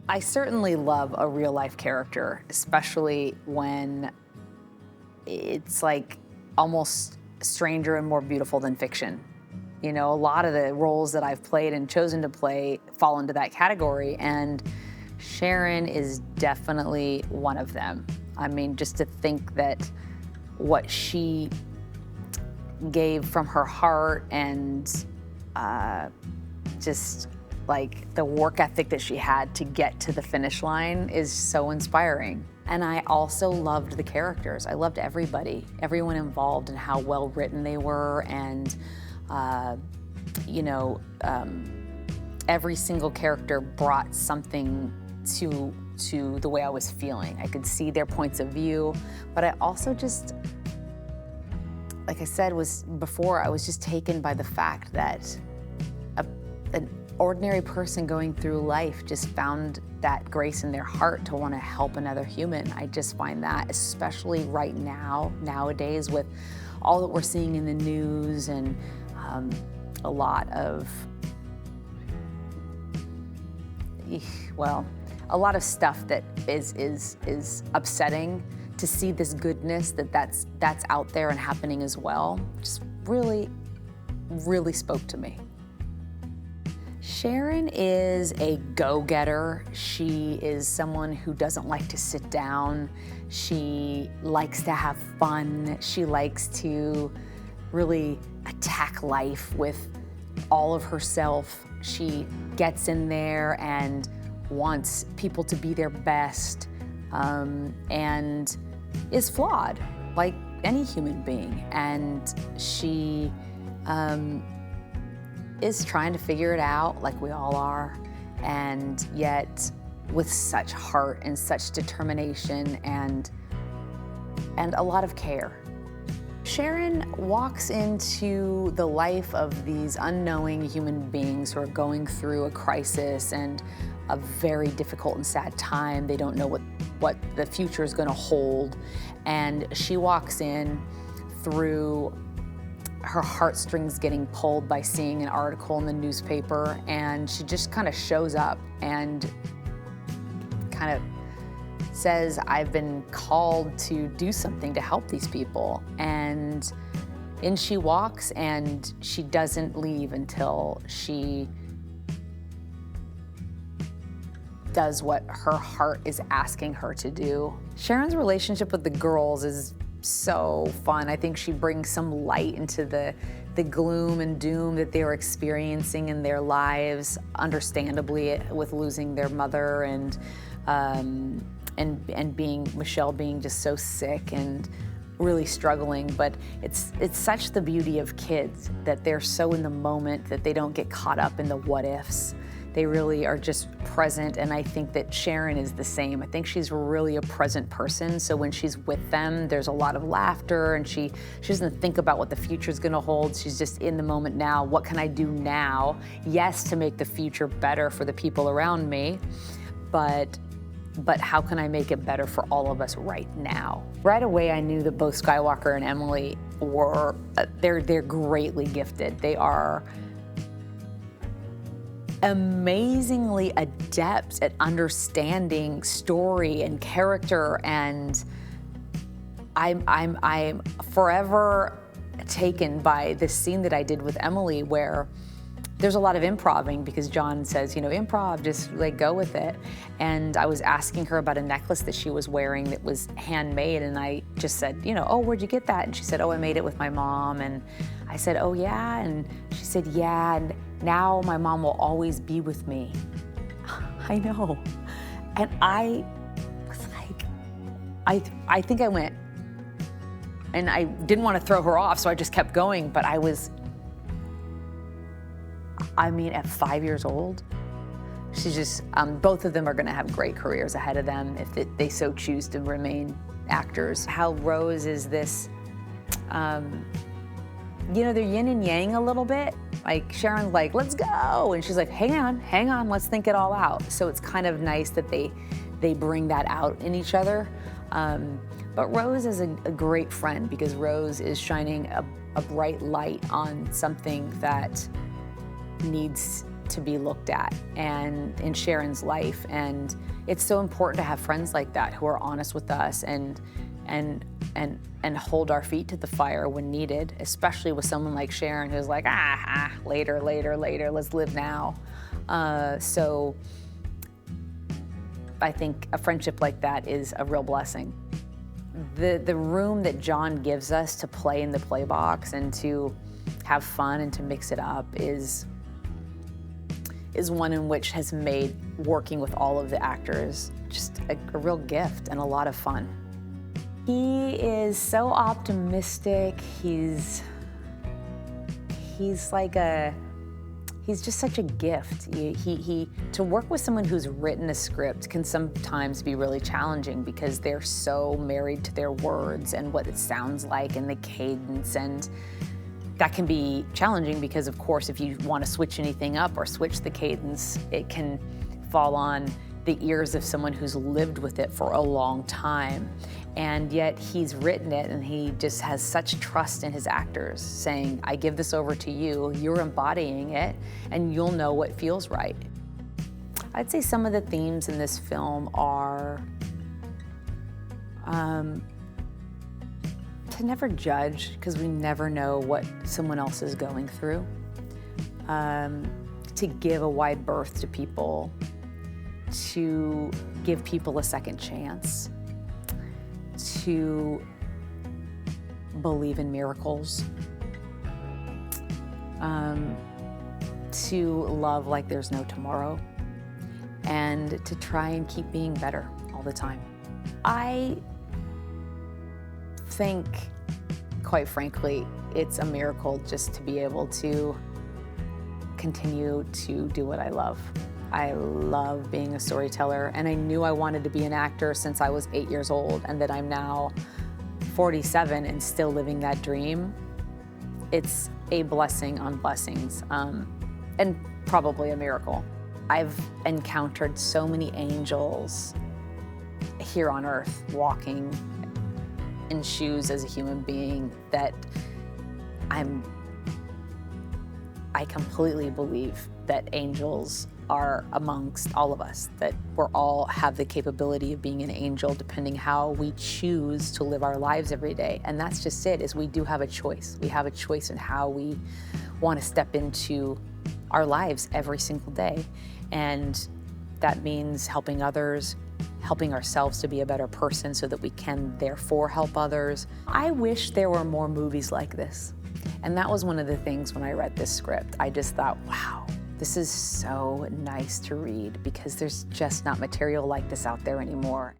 I certainly love a real life character, especially when it's like almost stranger and more beautiful than fiction. You know, a lot of the roles that I've played and chosen to play fall into that category, and Sharon is definitely one of them. I mean, just to think that what she gave from her heart and just like the work ethic that she had to get to the finish line is so inspiring. And I also loved the characters. I loved everybody, everyone involved, and how well written they were. And every single character brought something to the way I was feeling. I could see their points of view, but I also just, like I said before, I was just taken by the fact that an ordinary person going through life just found that grace in their heart to want to help another human. I just find that, especially right now, nowadays, with all that we're seeing in the news and a lot of stuff that is upsetting. To see this goodness that's out there and happening as well, just really, really spoke to me. Sharon is a go-getter. She is someone who doesn't like to sit down. She likes to have fun. She likes to really attack life with all of herself. She gets in there and wants people to be their best, and is flawed like any human being. And she is trying to figure it out like we all are, and yet with such heart and such determination and a lot of care. Sharon walks into the life of these unknowing human beings who are going through a crisis and a very difficult and sad time. They don't know what the future is going to hold. And she walks in through her heartstrings getting pulled by seeing an article in the newspaper, and she just kind of shows up and kind of says, I've been called to do something to help these people. And in she walks, and she doesn't leave until she does what her heart is asking her to do. Sharon's relationship with the girls is so fun. I think she brings some light into the gloom and doom that they were experiencing in their lives, understandably, with losing their mother and Michelle being just so sick and really struggling. But it's such the beauty of kids that they're so in the moment that they don't get caught up in the what ifs. They really are just present, and I think that Sharon is the same. I think she's really a present person, so when she's with them, there's a lot of laughter, and she doesn't think about what the future's gonna hold. She's just in the moment now. What can I do now? Yes, to make the future better for the people around me, but how can I make it better for all of us right now? Right away, I knew that both Skywalker and Emily were, they're greatly gifted. They are amazingly adept at understanding story and character, and I'm forever taken by this scene that I did with Emily, where there's a lot of improvising because John says, improv, just like go with it. And I was asking her about a necklace that she was wearing that was handmade, and I just said, oh, where'd you get that? And she said, oh, I made it with my mom. And I said, oh yeah? And she said, yeah, and now my mom will always be with me. I know. And I was like, I think I went, and I didn't want to throw her off, so I just kept going, but at 5 years old, she's just, both of them are gonna have great careers ahead of them if they so choose to remain actors. How Rose is this You know, they're yin and yang a little bit. Like Sharon's like, let's go. And she's like, hang on, let's think it all out. So it's kind of nice that they bring that out in each other. But Rose is a great friend because Rose is shining a bright light on something that needs to be looked at and in Sharon's life. And it's so important to have friends like that who are honest with us and hold our feet to the fire when needed, especially with someone like Sharon who's like, later, let's live now. So I think a friendship like that is a real blessing. The room that John gives us to play in the play box and to have fun and to mix it up is one in which has made working with all of the actors just a real gift and a lot of fun. He is so optimistic. He's just such a gift. To work with someone who's written a script can sometimes be really challenging because they're so married to their words and what it sounds like and the cadence, and that can be challenging because, of course, if you want to switch anything up or switch the cadence, it can fall on the ears of someone who's lived with it for a long time. And yet he's written it and he just has such trust in his actors, saying, I give this over to you, you're embodying it, and you'll know what feels right. I'd say some of the themes in this film are to never judge, because we never know what someone else is going through. To give a wide berth to people, to give people a second chance, to believe in miracles, to love like there's no tomorrow, and to try and keep being better all the time. I think, quite frankly, it's a miracle just to be able to continue to do what I love. I love being a storyteller, and I knew I wanted to be an actor since I was 8 years old, and that I'm now 47 and still living that dream. It's a blessing on blessings, and probably a miracle. I've encountered so many angels here on earth walking in shoes as a human being that I completely believe that angels are amongst all of us, that we're all have the capability of being an angel depending how we choose to live our lives every day. And that's just it, is we do have a choice. We have a choice in how we want to step into our lives every single day. And that means helping others, helping ourselves to be a better person so that we can therefore help others. I wish there were more movies like this. And that was one of the things when I read this script. I just thought, wow, this is so nice to read, because there's just not material like this out there anymore.